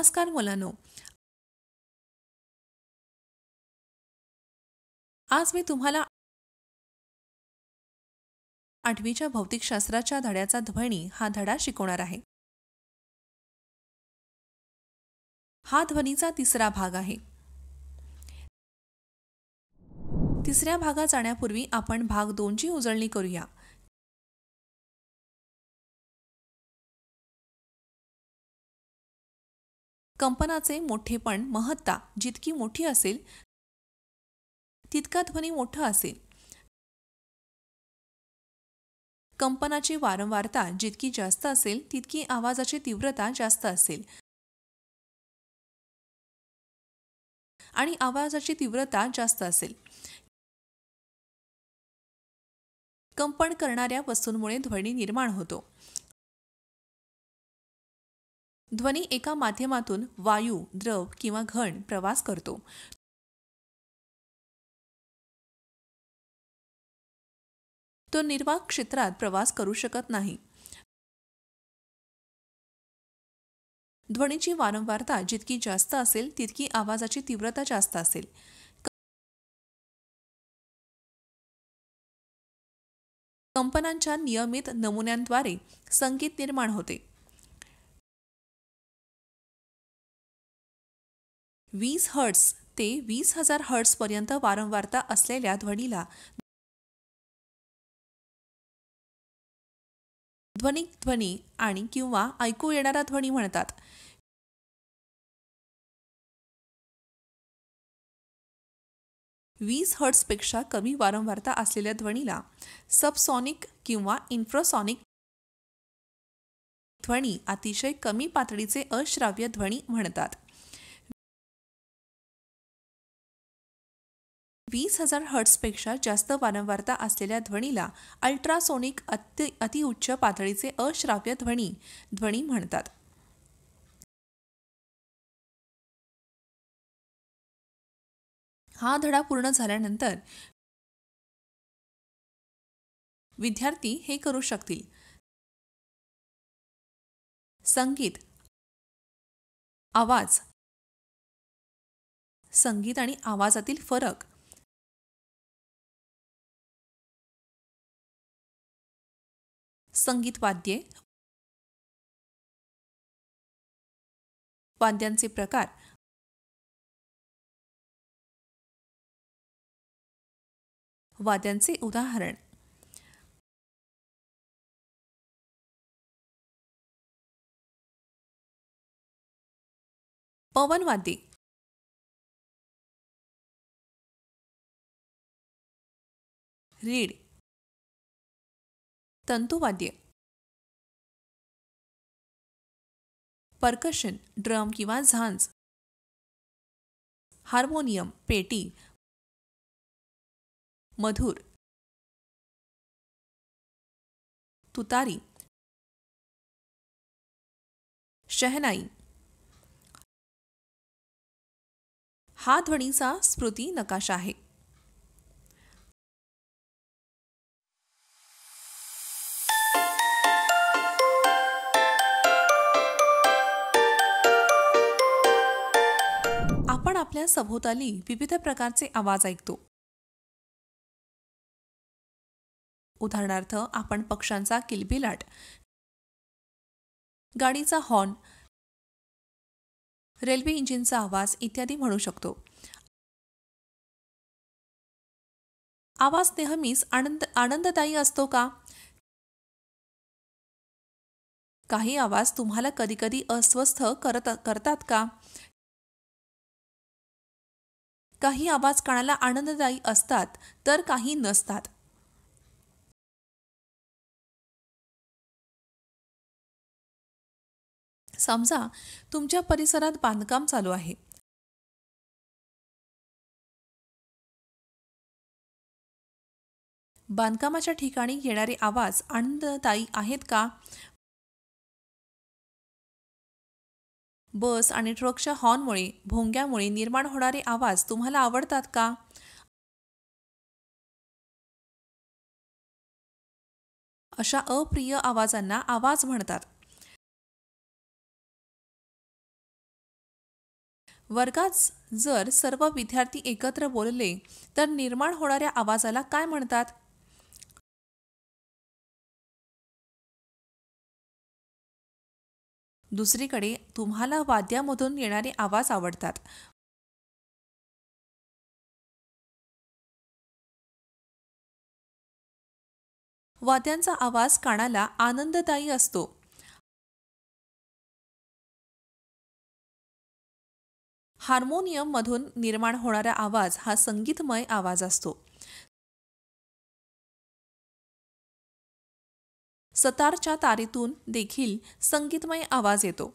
नमस्कार मुलांनो. आज मी तुम्हाला 8वीच्या भौतिकशास्त्राच्या धड्याचा ध्वनी हा धडा शिकवणार आहे. हा ध्वनीचा तिसरा भाग आहे. तिसऱ्या भागात जाण्यापूर्वी आपण भाग 2 ची उजळणी करूया. कंपनाचे मोठेपण महत्ता जितकी मोठी असेल तितका ध्वनी मोठा असेल. कंपनाची वारंवारता जितकी जास्त असेल तितकी आवाजाची तीव्रता जास्त असेल आणि आवाजाची तीव्रता जास्त असेल. कंपन करणाऱ्या वस्तूंमुळे ध्वनी निर्माण होतो. ध्वनी एका माध्यमातून वायू, द्रव किंवा घन प्रवास करतो. तो निर्वात क्षेत्रात प्रवास करू शकत नाही. ध्वनीची वारंवारता जितकी जास्त असेल तितकी आवाजाची तीव्रता जास्त असेल. कंपनांच्या नियमित नमुन्यांद्वारे संगीत निर्माण होते. 20 हर्ट्झ ते 20,000 हर्ट्झ पर्यंत वारंवारता असलेल्या ध्वनीला ध्वनिक ध्वनी आणि किंवा ऐकू येणारा ध्वनी म्हणतात. 20 हर्ट्झपेक्षा कमी वारंवारता असलेल्या ध्वनीला सबसॉनिक किंवा इन्फ्रासॉनिक ध्वनी अतिशय कमी पातळीचे अश्राव्य ध्वनी म्हणतात. 20,000 हर्ट्झपेक्षा जास्त वारंवारता असलेल्या ध्वनीला अल्ट्रासोनिक अतिउच्च पातळीचे अश्राव्य ध्वनी म्हणतात. हा धडा पूर्ण झाल्यानंतर विद्यार्थी हे करू शकतील. संगीत, आवाज, संगीत आणि आवाजातील फरक, संगीत वाद्ये, वाद्यांचे प्रकार, वाद्यांचे उदाहरण. पवनवाद्ये, रीड, तंतुवाद्य, पर्कशन, ड्रम किंवा झांज, हार्मोनियम, पेटी, मधुर, तुतारी, शहनाई. हा ध्वनीचा स्मृती नकाशा आहे. आपण आपल्या सभोवताली विविध प्रकारचे आवाज ऐकतो. उदाहरणार्थ आपण पक्ष्यांचा किलबिलाट, गाडीचा हॉर्न, रेल्वे इंजिनचा आवाज इत्यादी म्हणू शकतो. आवाज नेहमीच आनंददायी असतो का? काही आवाज तुम्हाला कधीकधी अस्वस्थ करतात का? काही आवाज कानाला आनंददायी असतात तर काही नसतात. समजा तुमच्या परिसरात बांधकाम चालू आहे. बांधकामाच्या ठिकाणी येणारे आवाज आनंददायी आहेत का? बस आणि ट्रकच्या हॉर्नमुळे, भोंग्यामुळे निर्माण होणारे आवाज तुम्हाला आवडतात का? अशा अप्रिय आवाजांना आवाज म्हणतात. वर्गात जर सर्व विद्यार्थी एकत्र बोलले तर निर्माण होणाऱ्या आवाजाला काय म्हणतात? दुसरीकडे तुम्हाला वाद्यामधून येणारे आवाज आवडतात. वाद्यांचा आवाज कानाला आनंददायी असतो. हार्मोनियम मधून निर्माण होणारा आवाज हा संगीतमय आवाज असतो. सतारच्या तारेतून देखील संगीतमय आवाज येतो.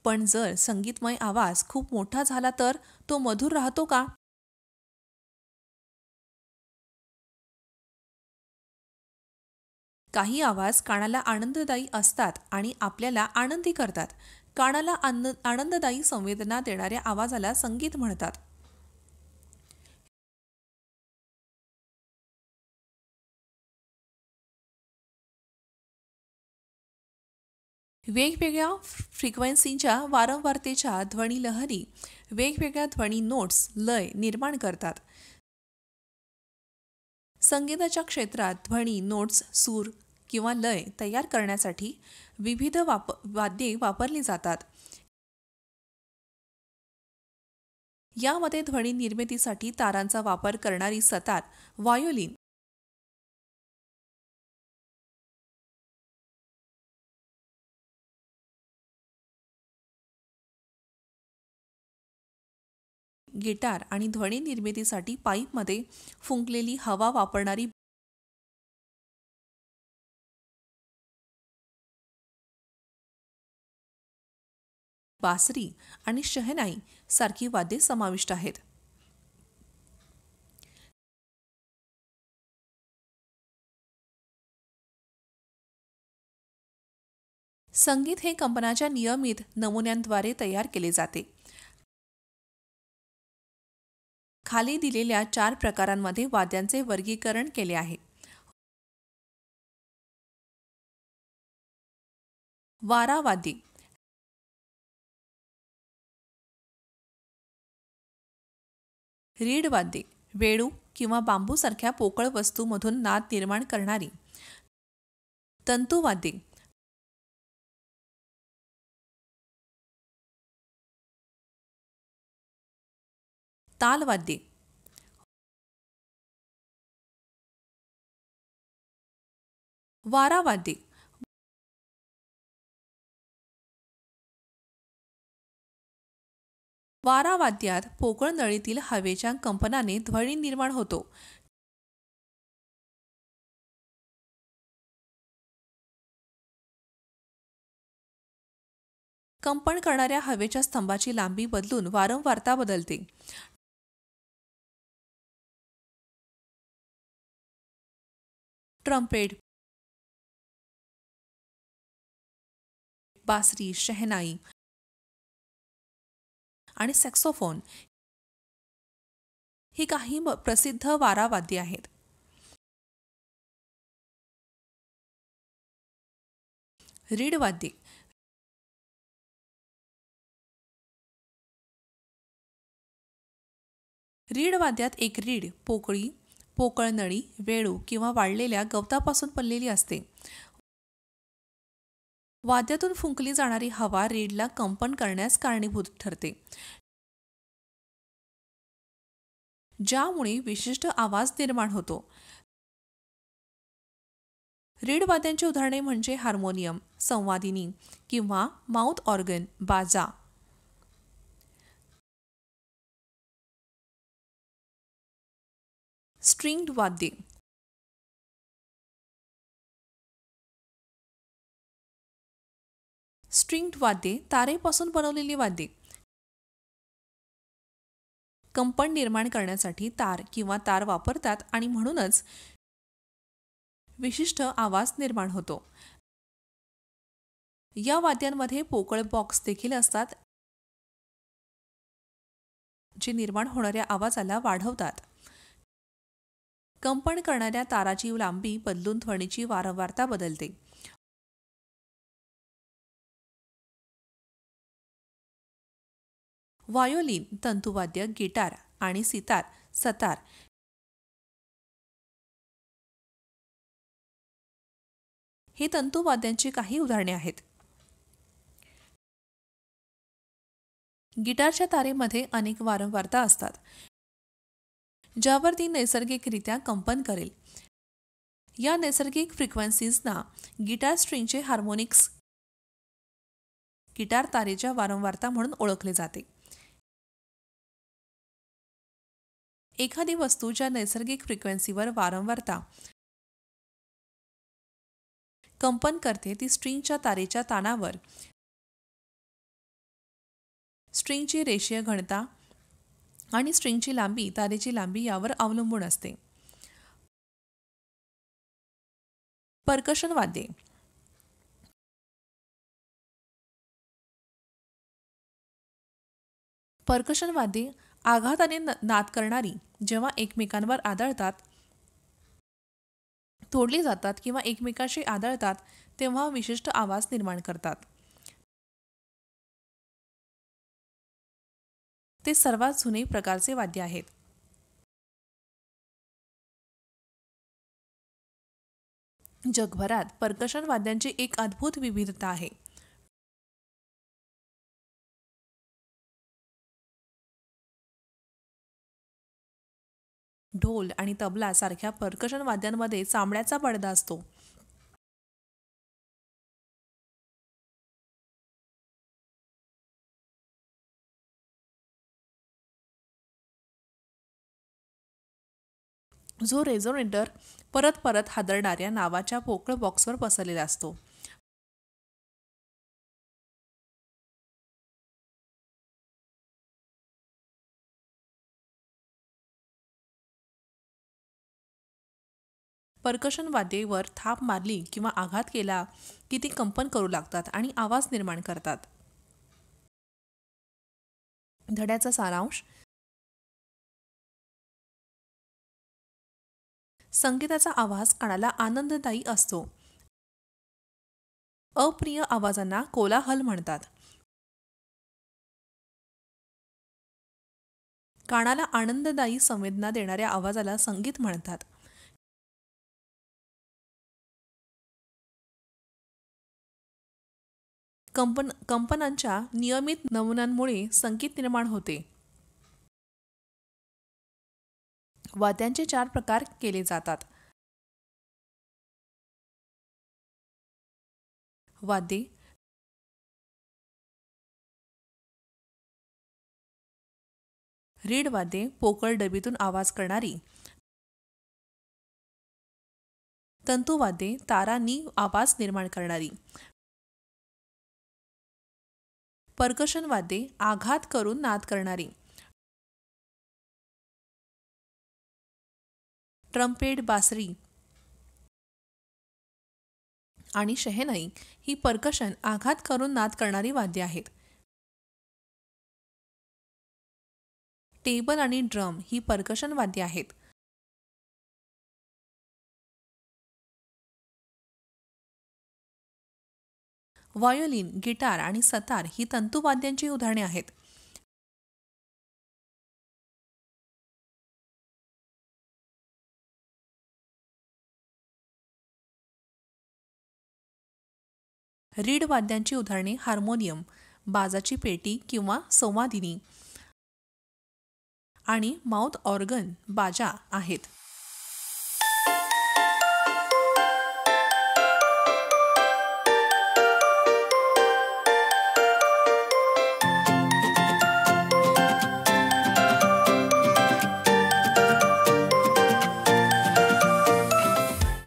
पण जर संगीतमय आवाज खूप मोठा झाला तर तो मधुर राहतो का? काही आवाज कानाला आनंददायी असतात आणि आपल्याला आनंदी करतात. कानाला आनंददायी संवेदना देणाऱ्या आवाजाला संगीत म्हणतात. वेगवेगळ्या फ्रिक्वेन्सीच्या वारंवारतेच्या ध्वनी लहरी वेगवेगळ्या ध्वनी नोट्स लय निर्माण करतात. संगीताच्या क्षेत्रात ध्वनी नोट्स सूर किंवा लय तयार करण्यासाठी विविध वाद्ये वापरली जातात. यामध्ये ध्वनी निर्मितीसाठी तारांचा वापर करणारी सतार, व्हायोलिन, गिटार आणि ध्वनी निर्मितीसाठी पाईपमध्ये फुंकलेली हवा वापरणारी बासरी आणि शहनाई सारखी वाद्ये समाविष्ट आहेत. संगीत हे कंपनाच्या नियमित नमुन्यांद्वारे तयार केले जाते. खाली दिलेल्या 4 प्रकारांमध्ये वाद्यांचे वर्गीकरण केले आहे. वारा वाद्ये, रीड वाद्ये, वेळू किंवा बांबूसारख्या पोकळ वस्तूमधून नाद निर्माण करणारी. तंतुवाद्ये, तालवाद्ये, वारा वाद्ये, वारा वाद्यात पोकळ नळीतील हवेच्या कंपनाने ध्वनी निर्माण होतो. कंपन करणाऱ्या हवेच्या स्तंभाची लांबी बदलून वारंवारता बदलते. ट्रम्पेट, बासरी, शहनाई आणि सॅक्सोफोन ही काही प्रसिद्ध वारा वाद्ये आहेत. रीड वाद्ये, रीड वाद्यात एक रीड, पोकळी, पोकळ नळी, वेळू किंवा वाळलेल्या गवतापासून बनलेली असते. वाद्यातून फुंकली जाणारी हवा रीडला कंपन करण्यास कारणीभूत ठरते, ज्यामुळे विशिष्ट आवाज निर्माण होतो. रीड वाद्यांची उदाहरणे म्हणजे हार्मोनियम, संवादिनी किंवा माउथ ऑर्गन, बाजा. स्ट्रिंग्ड वाद्ये, स्ट्रिंग्ड वाद्ये तारेपासून बनवलेली वाद्ये. कंपन निर्माण करण्यासाठी तार किंवा तार वापरतात आणि म्हणूनच विशिष्ट आवाज निर्माण होतो. या वाद्यांमध्ये पोकळ बॉक्स देखील असतात, जे निर्माण होणाऱ्या आवाजाला वाढवतात. कंपन करणाऱ्या ताराची लांबी बदलून ध्वनीची वारंवारता बदलते. व्हायोलिन, तंतुवाद्य, गिटार आणि सतार हे तंतुवाद्यांची काही उदाहरणे आहेत. गिटारच्या तारेमध्ये अनेक वारंवारता असतात, ज्यावर ती नैसर्गिकरित्या कंपन करेल. या नैसर्गिक फ्रिक्वेन्सीजना गिटार स्ट्रिंगचे हार्मोनिक्स गिटार तारेच्या वारंवारता म्हणून ओळखले जाते. एखादी वस्तू ज्या नैसर्गिक फ्रिक्वेन्सीवर वारंवारता कंपन करते ती स्ट्रिंगच्या तारेच्या ताणावर, स्ट्रिंगची रेषीय घनता आणि स्ट्रिंगची लांबी, तारेची लांबी यावर अवलंबून असते. पर्कशन वाद्ये. पर्कशन वाद्ये आघाताने नाद करणारी, जेव्हा एकमेकांवर आदळतात, तोडली जातात किंवा एकमेकांशी आदळतात तेव्हा विशिष्ट आवाज निर्माण करतात. ते सर्वात जुने प्रकारचे वाद्य आहेत. जगभरात पर्कशन वाद्यांची एक अद्भुत विविधता आहे. ढोल आणि तबला सारख्या पर्कशन वाद्यांमध्ये चामड्याचा पडदा असतो. जो रेझोनेटर परत परत हादरणाऱ्या नावाच्या पोकळ बॉक्सवर पसरलेला असतो. पर्कशन वाद्येवर थाप मारली किंवा आघात केला की ती कंपन करू लागतात आणि आवाज निर्माण करतात. धड्याचा सारांश. संगीताचा आवाज कानाला आनंददायी असतो. अप्रिय आवाजांना कोलाहल म्हणतात. कानाला आनंददायी संवेदना देणाऱ्या आवाजाला संगीत म्हणतात. कंपनांच्या नियमित नमुन्यांमुळे संगीत निर्माण होते. वाद्यांचे 4 प्रकार केले जातात. वाद्ये. रीड वाद्ये पोकळ डबीतून आवाज करणारी. तंतुवाद्ये तारांनी आवाज निर्माण करणारी. पर्कशन वाद्ये आघात करून नाद करणारी. ट्रम्पेट, बासरी आणि शहनाई ही पर्कशन आघात करून नाद करणारी वाद्ये आहेत. टेबल आणि ड्रम ही पर्कशन वाद्ये आहेत. व्हायोलिन, गिटार आणि सतार ही तंतुवाद्यांची उदाहरणे आहेत. रीड वाद्यांची उदाहरणे हार्मोनियम, बाजाची पेटी किंवा संवादिनी आणि माउथ ऑर्गन, बाजा आहेत.